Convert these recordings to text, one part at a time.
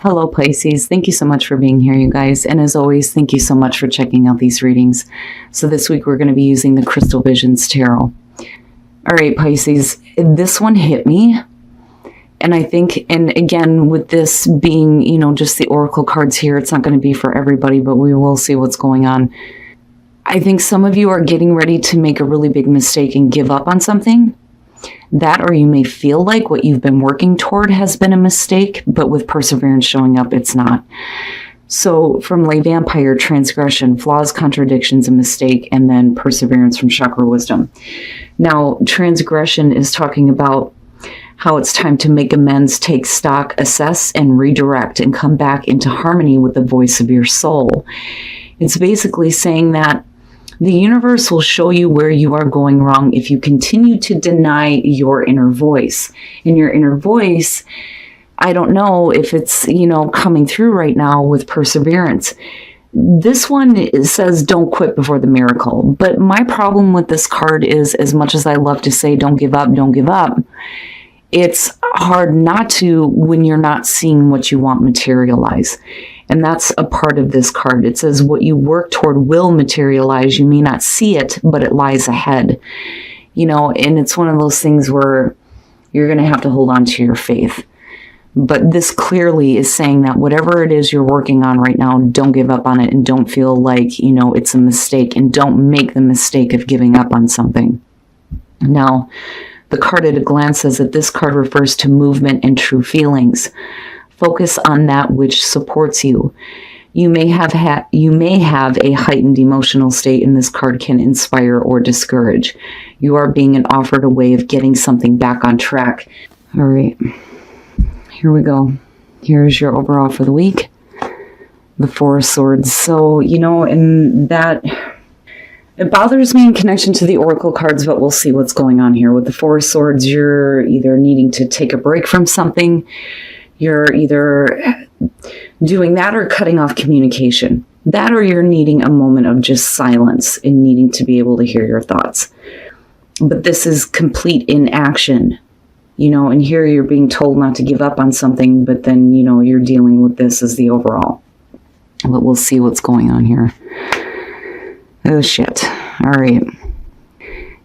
Hello, Pisces. Thank you so much for being here, you guys. And as always, thank you so much for checking out these readings. So this week we're going to be using the Crystal Visions Tarot. All right, Pisces, this one hit me. And I think, and again, with this being, just the oracle cards here, it's not going to be for everybody, but we will see what's going on. I think some of you are getting ready to make a really big mistake and give up on something. That, or you may feel like what you've been working toward has been a mistake, but with perseverance showing up, it's not. So from Lay Vampire, transgression, flaws, contradictions, a mistake, and then perseverance from Chakra Wisdom. Now, transgression is talking about how it's time to make amends, take stock, assess, and redirect, and come back into harmony with the voice of your soul. It's basically saying that the universe will show you where you are going wrong if you continue to deny your inner voice. And your inner voice, I don't know if it's, coming through right now with perseverance. This one says don't quit before the miracle. But my problem with this card is, as much as I love to say don't give up, it's hard not to when you're not seeing what you want materialize. And that's a part of this card. It says what you work toward will materialize. You may not see it, but it lies ahead. And it's one of those things where you're going to have to hold on to your faith. But this clearly is saying that whatever it is you're working on right now, don't give up on it and don't feel like, it's a mistake, and don't make the mistake of giving up on something. Now, the card at a glance says that this card refers to movement and true feelings. Focus on that which supports you. You may have a heightened emotional state, and this card can inspire or discourage. You are being offered a way of getting something back on track. All right, here we go. Here's your overall for the week. The Four of Swords. So, and that... It bothers me in connection to the oracle cards, but we'll see what's going on here. With the Four of Swords, you're either needing to take a break from something. You're either doing that or cutting off communication. That, or you're needing a moment of just silence and needing to be able to hear your thoughts. But this is complete inaction, and here you're being told not to give up on something, but then, you're dealing with this as the overall. But we'll see what's going on here. Oh, shit. All right.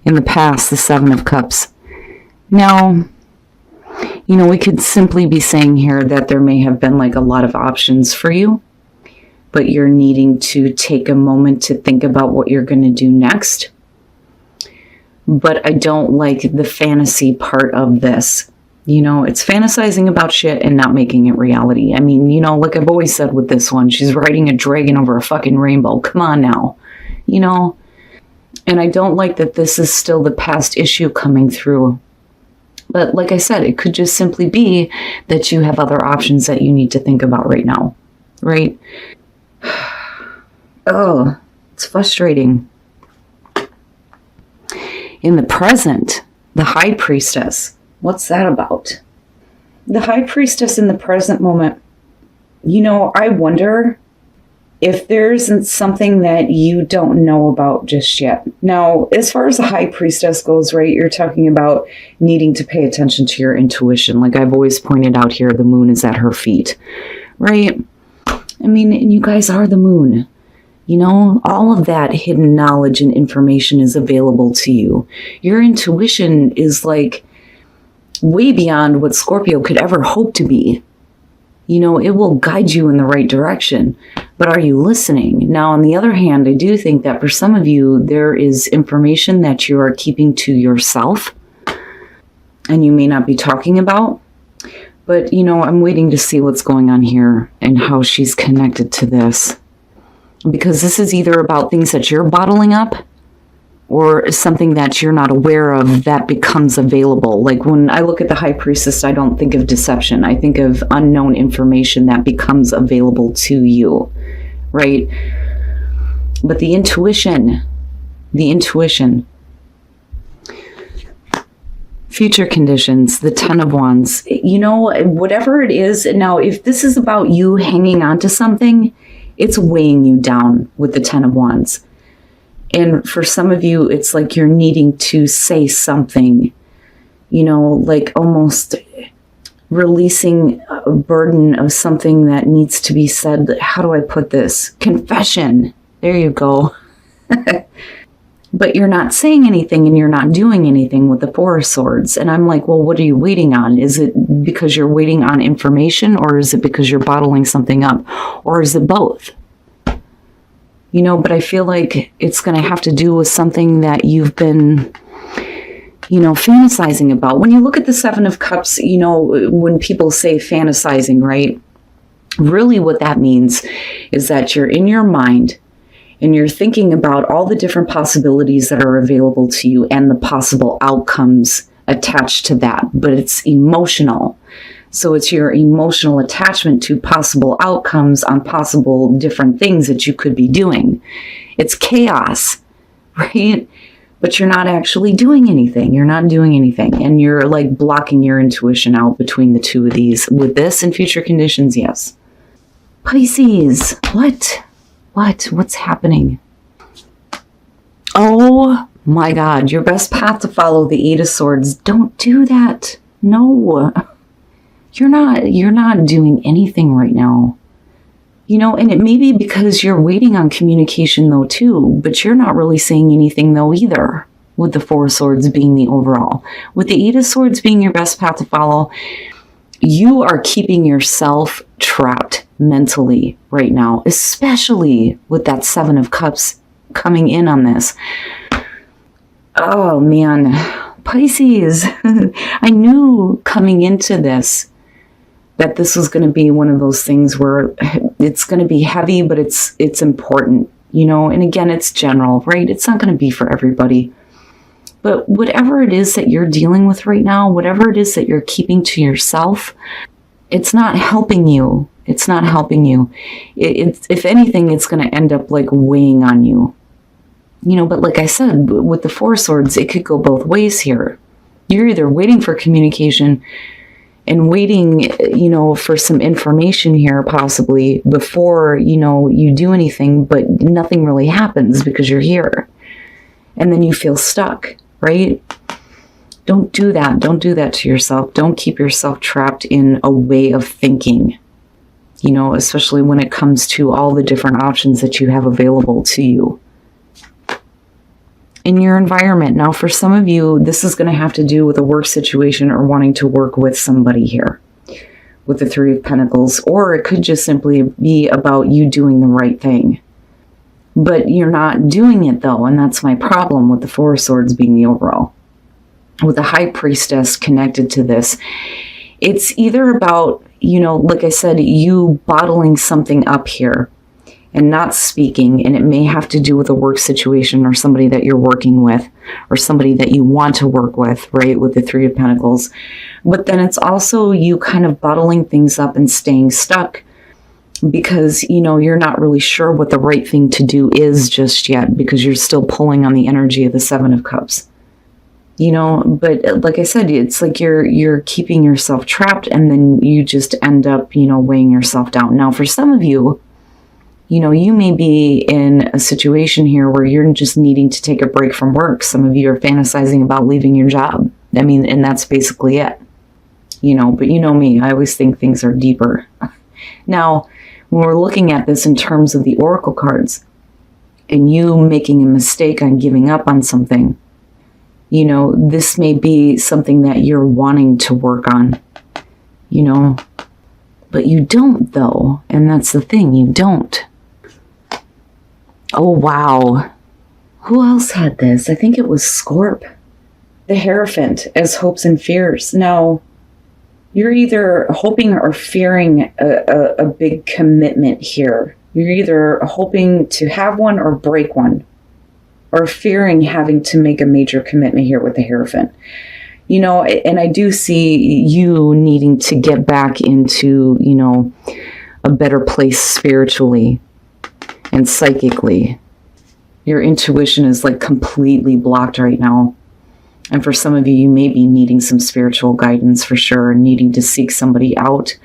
In the past, the Seven of Cups. Now, we could simply be saying here that there may have been a lot of options for you, but you're needing to take a moment to think about what you're going to do next. But I don't like the fantasy part of this. It's fantasizing about shit and not making it reality. I mean, like I've always said with this one, she's riding a dragon over a fucking rainbow. Come on now. And I don't like that this is still the past issue coming through. But like I said, it could just simply be that you have other options that you need to think about right now, right? Oh, it's frustrating. In the present, the High Priestess. What's that about? The High Priestess in the present moment. I wonder if there isn't something that you don't know about just yet. Now, as far as the High Priestess goes, right, you're talking about needing to pay attention to your intuition. Like I've always pointed out here, the moon is at her feet, right? I mean, and you guys are the moon. All of that hidden knowledge and information is available to you. Your intuition is way beyond what Scorpio could ever hope to be. It will guide you in the right direction. But are you listening? Now, on the other hand, I do think that for some of you, there is information that you are keeping to yourself and you may not be talking about. But, I'm waiting to see what's going on here and how she's connected to this. Because this is either about things that you're bottling up or something that you're not aware of that becomes available. Like when I look at the High Priestess, I don't think of deception. I think of unknown information that becomes available to you, right? But the intuition, future conditions, the Ten of Wands, whatever it is. Now, if this is about you hanging on to something, it's weighing you down with the Ten of Wands. And for some of you, it's like you're needing to say something, almost releasing a burden of something that needs to be said. How do I put this? Confession. There you go. But you're not saying anything and you're not doing anything with the Four of Swords. And I'm like, well, what are you waiting on? Is it because you're waiting on information, or is it because you're bottling something up? Or is it both? But I feel like it's going to have to do with something that you've been, fantasizing about. When you look at the Seven of Cups, when people say fantasizing, right? Really what that means is that you're in your mind and you're thinking about all the different possibilities that are available to you and the possible outcomes attached to that. But it's emotional. So it's your emotional attachment to possible outcomes on possible different things that you could be doing. It's chaos, right? But you're not actually doing anything. You're not doing anything. And you're like blocking your intuition out between the two of these. With this and future conditions, yes. Pisces, what? What's happening? Oh my God, your best path to follow, the Eight of Swords. Don't do that. No. You're not doing anything right now. And it may be because you're waiting on communication though too, but you're not really saying anything though either, with the Four of Swords being the overall. With the Eight of Swords being your best path to follow, you are keeping yourself trapped mentally right now, especially with that Seven of Cups coming in on this. Oh man, Pisces, I knew coming into this that this was going to be one of those things where it's going to be heavy, but it's important, and again, it's general, right? It's not going to be for everybody. But whatever it is that you're dealing with right now, whatever it is that you're keeping to yourself, it's not helping you. It's not helping you. If anything, it's going to end up like weighing on you. But like I said, with the Four of Swords, it could go both ways here. You're either waiting for communication and waiting, for some information here possibly before, you do anything, but nothing really happens because you're here. And then you feel stuck, right? Don't do that. Don't do that to yourself. Don't keep yourself trapped in a way of thinking, especially when it comes to all the different options that you have available to you in your environment. Now, for some of you, this is going to have to do with a work situation or wanting to work with somebody here with the Three of Pentacles, or it could just simply be about you doing the right thing. But you're not doing it though, and that's my problem with the Four of Swords being the overall. With the High Priestess connected to this, it's either about, like I said, you bottling something up here and not speaking, and it may have to do with a work situation or somebody that you're working with or somebody that you want to work with, right, with the Three of Pentacles. But then it's also you kind of bottling things up and staying stuck because, you're not really sure what the right thing to do is just yet because you're still pulling on the energy of the Seven of Cups. But like I said, it's like you're keeping yourself trapped, and then you just end up, weighing yourself down. Now, for some of you, you may be in a situation here where you're just needing to take a break from work. Some of you are fantasizing about leaving your job. And that's basically it. But me, I always think things are deeper. Now, when we're looking at this in terms of the Oracle cards, and you making a mistake on giving up on something, this may be something that you're wanting to work on, but you don't though. And that's the thing, you don't. Oh, wow. Who else had this? I think it was Scorp. The Hierophant as hopes and fears. Now, you're either hoping or fearing a big commitment here. You're either hoping to have one or break one, or fearing having to make a major commitment here with the Hierophant. And I do see you needing to get back into, a better place spiritually and psychically. Your intuition is like completely blocked right now. And for some of you, you may be needing some spiritual guidance for sure, needing to seek somebody out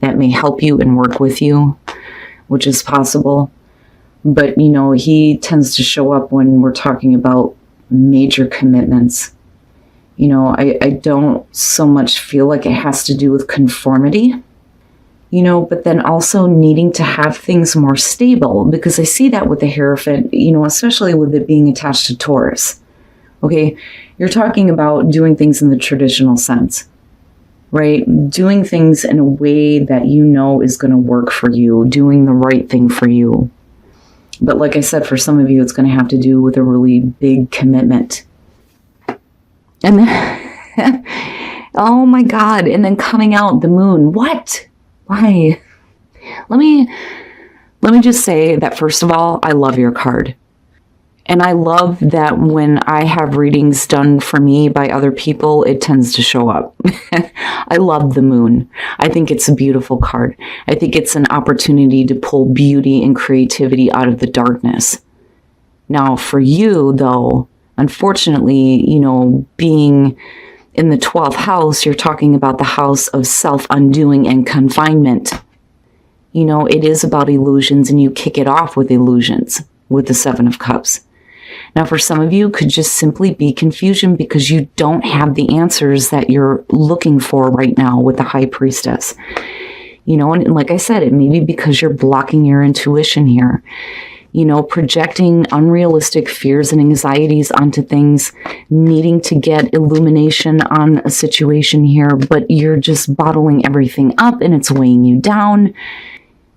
that may help you and work with you, which is possible. But, he tends to show up when we're talking about major commitments. I don't so much feel like it has to do with conformity, but then also needing to have things more stable, because I see that with the Hierophant, especially with it being attached to Taurus. Okay, you're talking about doing things in the traditional sense, right? Doing things in a way that is going to work for you, doing the right thing for you. But like I said, for some of you, it's going to have to do with a really big commitment. And then, oh my God, and then coming out the moon. What? Why? Let me just say that, first of all, I love your card. And I love that when I have readings done for me by other people, it tends to show up. I love the moon. I think it's a beautiful card. I think it's an opportunity to pull beauty and creativity out of the darkness. Now, for you, though, unfortunately, being in the 12th house, you're talking about the house of self-undoing and confinement. It is about illusions, and you kick it off with illusions with the 7 of Cups. Now, for some of you, it could just simply be confusion because you don't have the answers that you're looking for right now with the High Priestess. And like I said, it may be because you're blocking your intuition here. Projecting unrealistic fears and anxieties onto things, needing to get illumination on a situation here, but you're just bottling everything up and it's weighing you down,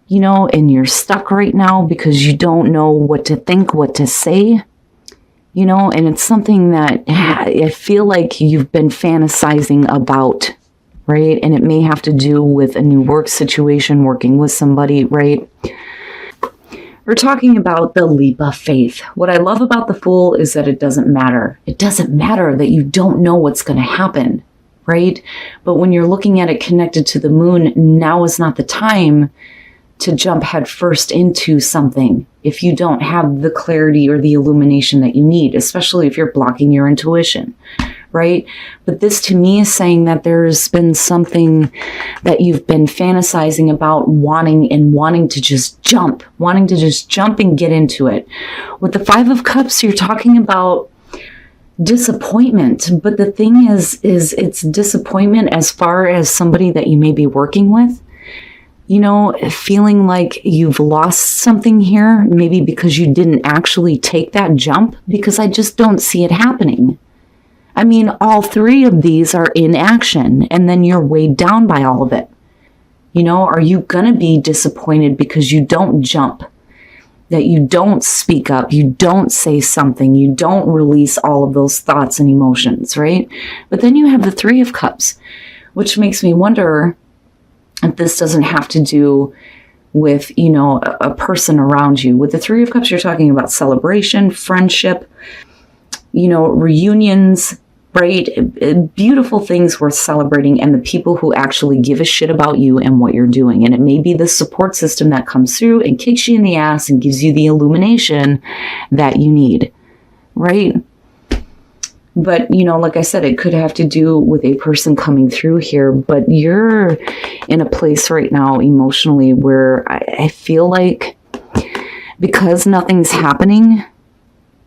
and you're stuck right now because you don't know what to think, what to say, and it's something that I feel like you've been fantasizing about, right? And it may have to do with a new work situation, working with somebody, right? We're talking about the leap of faith. What I love about the Fool is that it doesn't matter. It doesn't matter that you don't know what's going to happen, right? But when you're looking at it connected to the moon, now is not the time to jump headfirst into something if you don't have the clarity or the illumination that you need, especially if you're blocking your intuition, right? But this to me is saying that there's been something that you've been fantasizing about, wanting to just jump and get into it. With the 5 of Cups, you're talking about disappointment. But the thing is it's disappointment as far as somebody that you may be working with. Feeling like you've lost something here, maybe because you didn't actually take that jump, because I just don't see it happening. I mean, all 3 of these are in action, and then you're weighed down by all of it. Are you going to be disappointed because you don't jump, that you don't speak up, you don't say something, you don't release all of those thoughts and emotions, right? But then you have the 3 of Cups, which makes me wonder if this doesn't have to do with, a person around you. With the 3 of Cups, you're talking about celebration, friendship, reunions, right? Beautiful things worth celebrating, and the people who actually give a shit about you and what you're doing. And it may be the support system that comes through and kicks you in the ass and gives you the illumination that you need, right? But, like I said, it could have to do with a person coming through here, but you're in a place right now emotionally where I feel like because nothing's happening,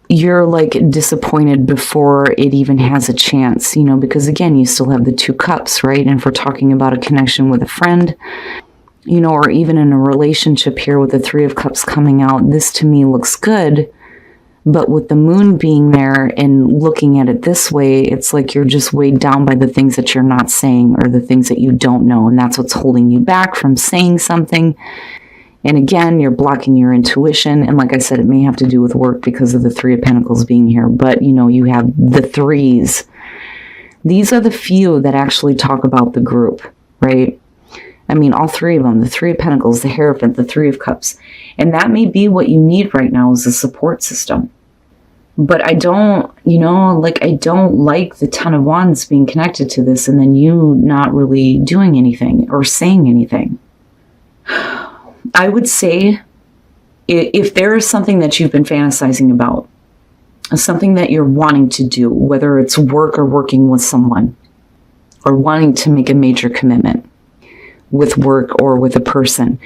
you're like disappointed before it even has a chance, because again, you still have the 2 cups, right? And if we're talking about a connection with a friend, or even in a relationship here with the 3 of Cups coming out, this to me looks good. But with the moon being there and looking at it this way, it's like you're just weighed down by the things that you're not saying or the things that you don't know. And that's what's holding you back from saying something. And again, you're blocking your intuition. And like I said, it may have to do with work because of the 3 of Pentacles being here. But, you have the 3s. These are the few that actually talk about the group, right? I mean, all 3 of them, the 3 of Pentacles, the Hierophant, the 3 of Cups. And that may be what you need right now is a support system. But I don't, I don't like the 10 of Wands being connected to this and then you not really doing anything or saying anything. I would say if there is something that you've been fantasizing about, something that you're wanting to do, whether it's work or working with someone, or wanting to make a major commitment with work or with a person,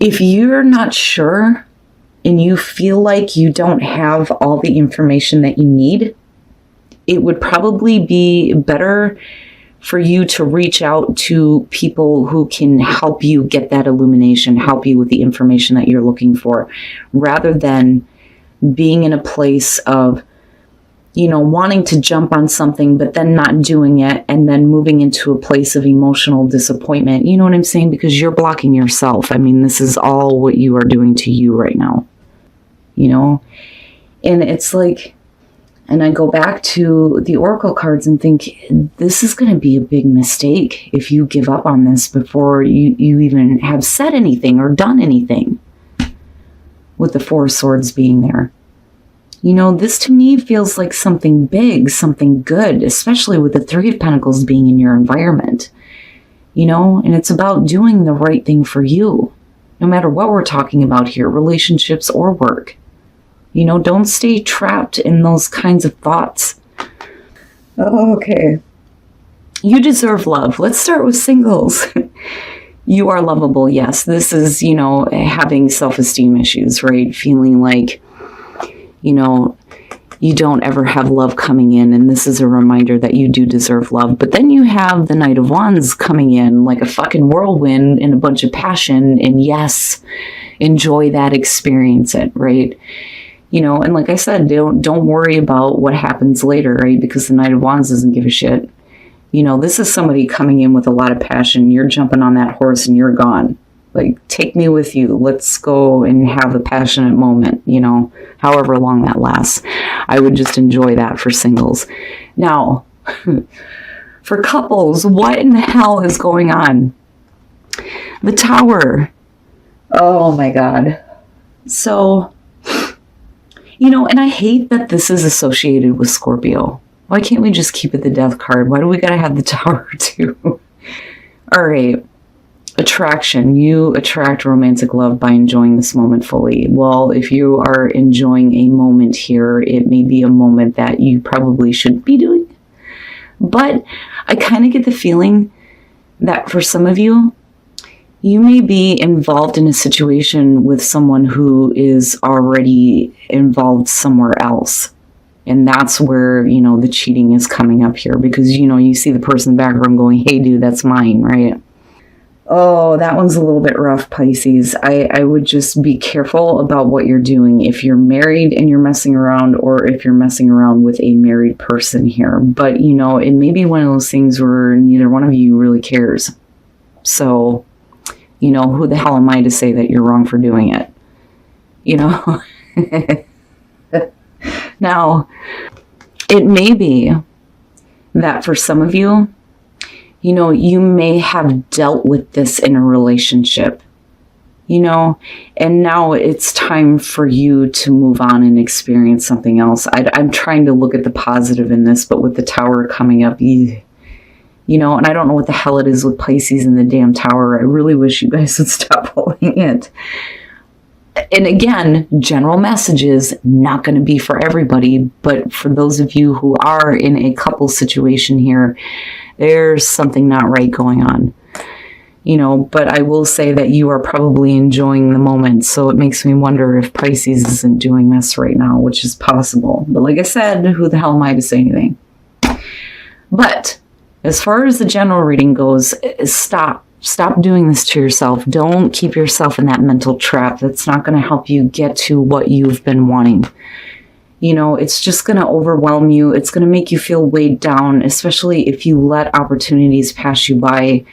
if you're not sure and you feel like you don't have all the information that you need, it would probably be better for you to reach out to people who can help you get that illumination, help you with the information that you're looking for, rather than being in a place of, wanting to jump on something, but then not doing it, and then moving into a place of emotional disappointment. You know what I'm saying? Because you're blocking yourself. I mean, this is all what you are doing to you right now, And it's like, and I go back to the Oracle cards and think, this is going to be a big mistake if you give up on this before you even have said anything or done anything, with the Four of Swords being there. This to me feels like something big, something good, especially with the Three of Pentacles being in your environment, and it's about doing the right thing for you, no matter what we're talking about here, relationships or work. Don't stay trapped in those kinds of thoughts. Okay. You deserve love. Let's start with singles. You are lovable. Yes. This is, having self-esteem issues, right? Feeling like, you don't ever have love coming in. And this is a reminder that you do deserve love. But then you have the Knight of Wands coming in like a fucking whirlwind and a bunch of passion. And yes, enjoy that, experience it, right? And like I said, don't worry about what happens later, right? Because the Knight of Wands doesn't give a shit. This is somebody coming in with a lot of passion. You're jumping on that horse and you're gone. Like, take me with you. Let's go and have a passionate moment, however long that lasts. I would just enjoy that for singles. Now, for couples, what in the hell is going on? The Tower. Oh my God. So, and I hate that this is associated with Scorpio. Why can't we just keep it the Death card? Why do we gotta have the Tower too? All right. Attraction. You attract romantic love by enjoying this moment fully. Well, if you are enjoying a moment here, it may be a moment that you probably shouldn't be doing. But I kind of get the feeling that for some of you, you may be involved in a situation with someone who is already involved somewhere else. And that's where, the cheating is coming up here. Because, you see the person in the background going, hey, dude, that's mine, right? Oh, that one's a little bit rough, Pisces. I would just be careful about what you're doing if you're married and you're messing around, or if you're messing around with a married person here. But, it may be one of those things where neither one of you really cares. So, who the hell am I to say that you're wrong for doing it? Now, it may be that for some of you, you may have dealt with this in a relationship, and now it's time for you to move on and experience something else. I'm trying to look at the positive in this, but with the Tower coming up, and I don't know what the hell it is with Pisces and the damn Tower. I really wish you guys would stop holding it. And again, general messages, not going to be for everybody, but for those of you who are in a couple situation here, there's something not right going on. But I will say that you are probably enjoying the moment. So it makes me wonder if Pisces isn't doing this right now, which is possible. But like I said, who the hell am I to say anything? But as far as the general reading goes, stop doing this to yourself. Don't keep yourself in that mental trap. That's not going to help you get to what you've been wanting. It's just going to overwhelm you. It's going to make you feel weighed down, especially if you let opportunities pass you by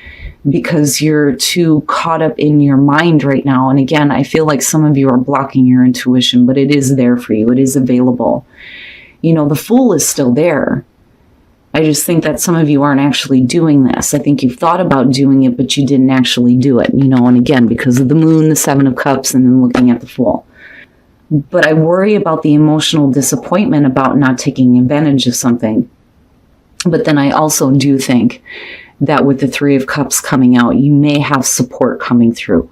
because you're too caught up in your mind right now. And again, I feel like some of you are blocking your intuition, but it is there for you. It is available. The Fool is still there. I just think that some of you aren't actually doing this. I think you've thought about doing it, but you didn't actually do it, and again, because of the Moon, the Seven of Cups, and then looking at the Fool. But I worry about the emotional disappointment about not taking advantage of something. But then I also do think that with the Three of Cups coming out, you may have support coming through.